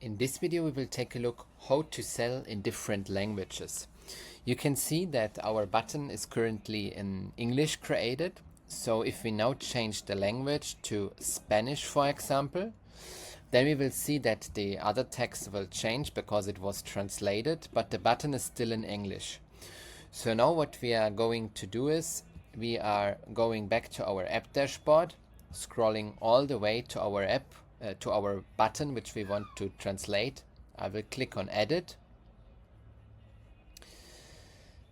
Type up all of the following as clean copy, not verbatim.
In this video we will take a look how to sell in different languages. You can see that our button is currently in English created. So if we now change the language to Spanish, for example, then we will see that the other text will change because it was translated, but the button is still in English. So now what we are going to do is we are going back to our app dashboard, scrolling all the way to our app, to our button which we want to translate. I will click on edit.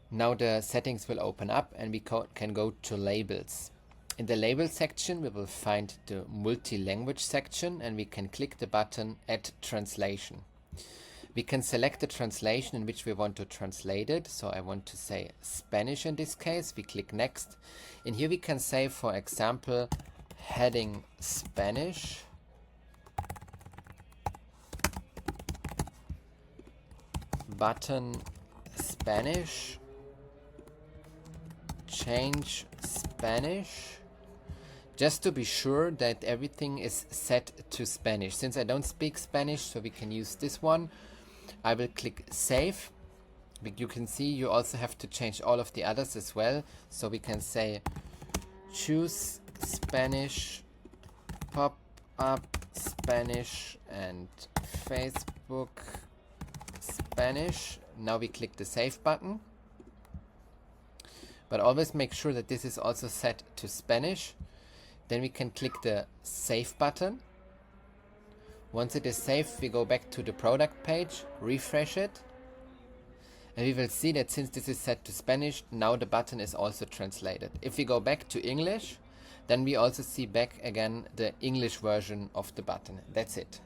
Now the settings will open up and we can go to labels. In the label section we will find the multi-language section and we can click the button add translation. We can select the translation in which we want to translate it. So I want to say Spanish in this case. We click next. And here we can say, for example, heading Spanish. Button Spanish. Change Spanish. Just to be sure that everything is set to Spanish. Since I don't speak Spanish, so we can use this one. I will click save. You can see you also have to change all of the others as well. So we can say choose Spanish, pop up Spanish and Facebook Spanish. Now we click the save button. But always make sure that this is also set to Spanish. Then we can click the save button. Once it is saved, we go back to the product page, refresh it, and we will see that since this is set to Spanish, now the button is also translated. If we go back to English, then we also see back again the English version of the button. That's it.